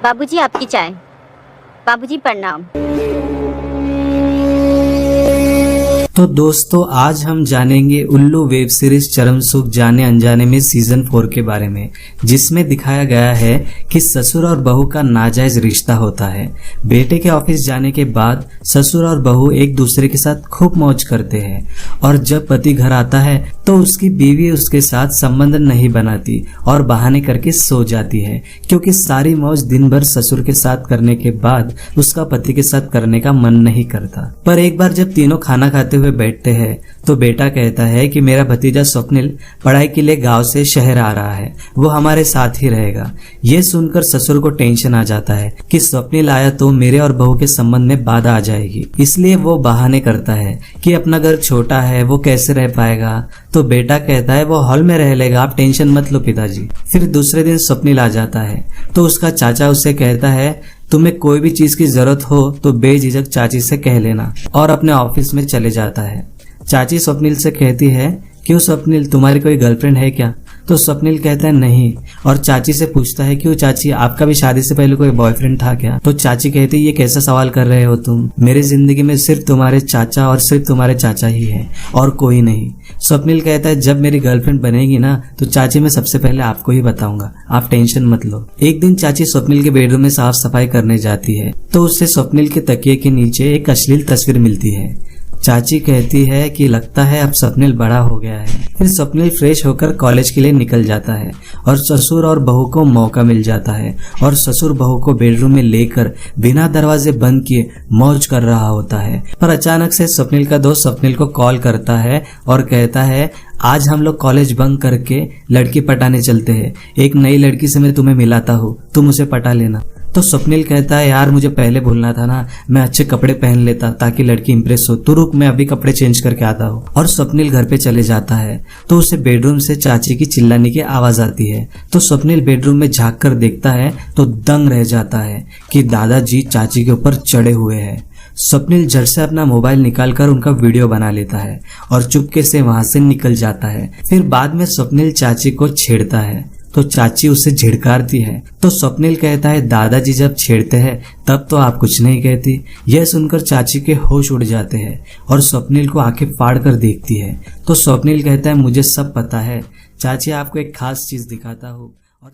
बाबूजी आपकी चाय। बाबूजी प्रणाम। तो दोस्तों आज हम जानेंगे उल्लू वेब सीरीज चरम सुख जाने अनजाने में सीजन 4 के बारे में, जिसमें दिखाया गया है कि ससुर और बहू का नाजायज रिश्ता होता है। बेटे के ऑफिस जाने के बाद ससुर और बहू एक दूसरे के साथ खूब मौज करते हैं और जब पति घर आता है तो उसकी बीवी उसके साथ संबंध नहीं बनाती और बहाने करके सो जाती है, क्योंकि सारी मौज दिन भर ससुर के साथ करने के बाद उसका पति के साथ करने का मन नहीं करता। पर एक बार जब तीनों खाना खाते हुए बैठते हैं तो बेटा कहता है कि मेरा भतीजा स्वप्निल पढ़ाई के लिए गांव से शहर आ रहा है, वो हमारे साथ ही रहेगा। ये सुनकर ससुर को टेंशन आ जाता है कि स्वप्निल आया तो मेरे और बहू के संबंध में बाधा आ जाएगी, इसलिए वो बहाने करता है कि अपना घर छोटा है, वो कैसे रह पाएगा। तो बेटा कहता है वो हॉल में रह लेगा, आप टेंशन मत लो पिताजी। फिर दूसरे दिन स्वप्निल आ जाता है तो उसका चाचा उसे कहता है तुम्हें कोई भी चीज की जरूरत हो तो बेझिझक चाची से कह लेना, और अपने ऑफिस में चले जाता है। चाची स्वप्निल से कहती है क्यों स्वप्निल, तुम्हारी कोई गर्लफ्रेंड है क्या? तो स्वप्निल कहता है नहीं, और चाची से पूछता है क्यों चाची, आपका भी शादी से पहले कोई बॉयफ्रेंड था क्या? तो चाची कहती है ये कैसा सवाल कर रहे हो तुम, मेरी जिंदगी में सिर्फ तुम्हारे चाचा और सिर्फ तुम्हारे चाचा ही है और कोई नहीं। स्वप्निल कहता है जब मेरी गर्लफ्रेंड बनेगी ना तो चाची मैं सबसे पहले आपको ही बताऊंगा, आप टेंशन मत लो। एक दिन चाची स्वप्निल के बेडरूम में साफ सफाई करने जाती है तो उससे स्वप्निल के तकिए के नीचे एक अश्लील तस्वीर मिलती है। चाची कहती है कि लगता है अब स्वप्निल बड़ा हो गया है। फिर स्वप्निल फ्रेश होकर कॉलेज के लिए निकल जाता है और ससुर और बहू को मौका मिल जाता है और ससुर बहू को बेडरूम में लेकर बिना दरवाजे बंद किए मौज कर रहा होता है। पर अचानक से स्वप्निल का दोस्त स्वप्निल को कॉल करता है और कहता है आज हम लोग कॉलेज बंक करके लड़की पटाने चलते हैं, एक नई लड़की से मैं तुम्हें मिलाता हूँ, तुम उसे पटा लेना। तो स्वप्निल कहता है यार मुझे पहले भूलना था ना, मैं अच्छे कपड़े पहन लेता ताकि लड़की इंप्रेस हो, तो रुक मैं अभी कपड़े चेंज करके आता हूँ। और स्वप्निल घर पे चले जाता है तो उसे बेडरूम से चाची की चिल्लाने की आवाज आती है। तो स्वप्निल बेडरूम में झांक कर देखता है तो दंग रह जाता है कि दादाजी चाची के ऊपर चढ़े हुए हैं। स्वप्निल झट से अपना मोबाइल निकालकर उनका वीडियो बना लेता है और चुपके से वहां से निकल जाता है। फिर बाद में स्वप्निल चाची को छेड़ता है तो चाची उसे झिड़कारती है। तो स्वप्निल कहता है दादाजी जब छेड़ते हैं तब तो आप कुछ नहीं कहती। यह सुनकर चाची के होश उड़ जाते हैं और स्वप्निल को आंखें फाड़ कर देखती है। तो स्वप्निल कहता है मुझे सब पता है चाची, आपको एक खास चीज दिखाता हूँ। और